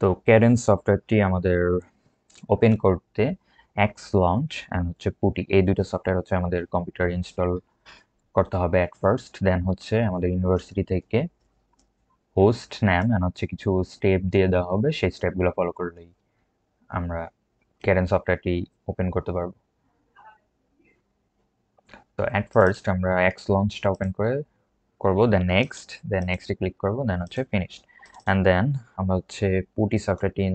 তো ক্যাডেন্স সফটওয়্যারটি আমাদের ওপেন করতে এক্স লঞ্চ অ্যান্ড হচ্ছে পুটি এই দুটো সফটওয়্যার হচ্ছে আমাদের কম্পিউটার ইনস্টল করতে হবে অ্যাট ফার্স্ট। দেন হচ্ছে আমাদের ইউনিভার্সিটি থেকে হোস্ট নেম অ্যান্ড হচ্ছে কিছু স্টেপ দিয়ে দেওয়া হবে, সেই স্টেপগুলো ফলো করলেই আমরা ক্যাডেন্স সফটওয়্যারটি ওপেন করতে পারবো। তো অ্যাট ফার্স্ট আমরা এক্স লঞ্চটা ওপেন করবো, দেন নেক্সটে ক্লিক করবো, দেন হচ্ছে ফিনিশড। অ্যান্ড দেন আমরা হচ্ছে পুটি সফটওয়্যারটি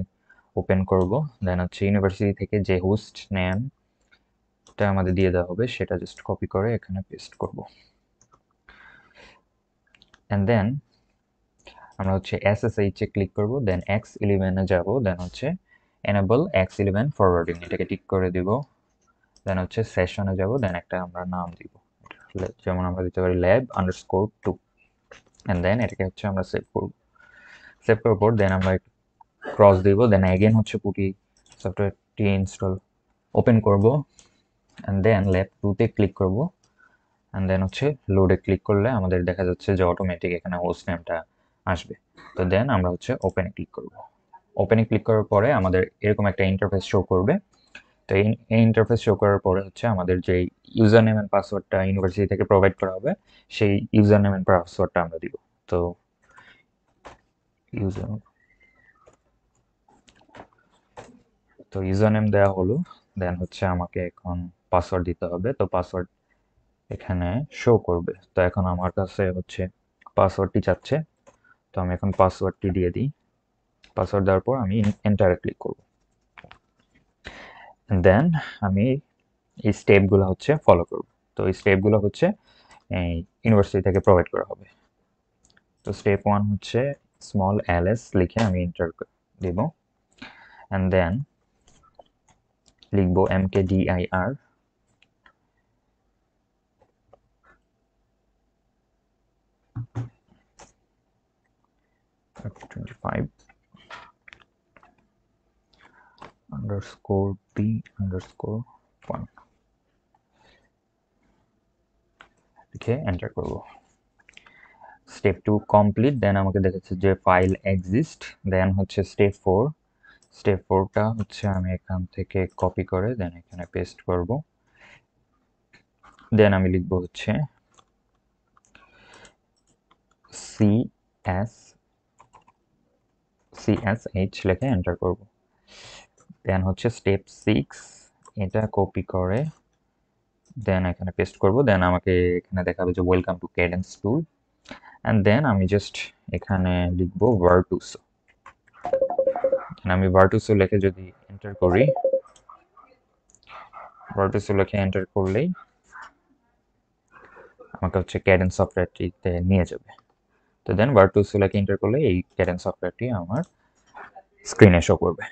ওপেন করব। দেন হচ্ছে ইউনিভার্সিটি থেকে যে হোস্ট নেমটা আমাদের দিয়ে দেওয়া হবে সেটা জাস্ট কপি করে এখানে পেস্ট করব। অ্যান্ড দেন আমরা হচ্ছে SSH এ ক্লিক করব, দেন X11 এ যাব, দেন হচ্ছে এনেবল X11 ফরওয়ার্ডিং এটাকে টিক করে দিব। দেন হচ্ছে সেশনে যাব, দেন একটা আমরা নাম দিব, যেমন আমরা দিতে পারি lab_2। অ্যান্ড দেন এটাকে হচ্ছে আমরা সেভ করব। সেভ করার পর দেন আমরা ক্রস দিব, দেন এগেন হচ্ছে পুটি সফটওয়্যারটি ইনস্টল ওপেন করব। অ্যান্ড দেন lab2 তে ক্লিক করব। অ্যান্ড দেন হচ্ছে লোডে ক্লিক করলে আমাদের দেখা যাচ্ছে যে অটোমেটিক এখানে হোস্ট নেমটা আসবে। তো দেন আমরা হচ্ছে ওপেনে ক্লিক করব। ওপেনে ক্লিক করার পরে আমাদের এরকম একটা ইন্টারফেস শো করবে। তো এই ইন্টারফেস শো করার পরে হচ্ছে আমাদের যে ইউজার নেম অ্যান্ড পাসওয়ার্ডটা ইউনিভার্সিটি থেকে প্রোভাইড করা হবে সেই ইউজার নেম অ্যান্ড পাসওয়ার্ডটা আমরা দিব। তো ইউজার তো ইউজার নেম দেওয়া হলো, দেন হচ্ছে আমাকে এখন পাসওয়ার্ড দিতে হবে। তো পাসওয়ার্ড এখানে শো করবে। তো এখন আমার কাছে হচ্ছে পাসওয়ার্ডটি চাচ্ছে, তো আমি এখন পাসওয়ার্ডটি দিয়ে দিই। পাসওয়ার্ড দেওয়ার পর আমি এন্টারে ক্লিক করব। দেন আমি এই স্টেপগুলো হচ্ছে ফলো করব। তো এই স্টেপগুলো হচ্ছে এই ইউনিভার্সিটি থেকে প্রোভাইড করা হবে। তো স্টেপ 1 হচ্ছে স্মল ls লিখে আমি এন্টার দেব। অ্যান্ড দেন লিখব mkdir 25 underscore b underscore 1 লিখে এন্টার করব। স্টেপ 2 কমপ্লিট, দেন আমাকে দেখাচ্ছে যে ফাইল এক্সিস্ট। দেন হচ্ছে স্টেপ 4, স্টেপ 4টা হচ্ছে আমি এখান থেকে কপি করে দেন এখানে পেস্ট করব। দেন আমি লিখব হচ্ছে csh লিখে এন্টার করব। দেন হচ্ছে স্টেপ 6, এটা কপি করে দেন এখানে পেস্ট করব। দেন আমাকে এখানে দেখাবে যে welcome to cadence tool. And then আমি জাস্ট এখানে লিখব ভার্টুসো। আমি ভার্টুসো লিখে যদি এন্টার করি, ভার্টুসো লিখে এন্টার করলেই আমাকে হচ্ছে ক্যাডেন্স সফটওয়্যারটিতে নিয়ে যাবে। তো দেন ভার্টুসো লিখে এন্টার করলে এই ক্যাডেন্স সফটওয়্যারটি আমার স্ক্রিনে শো করবে।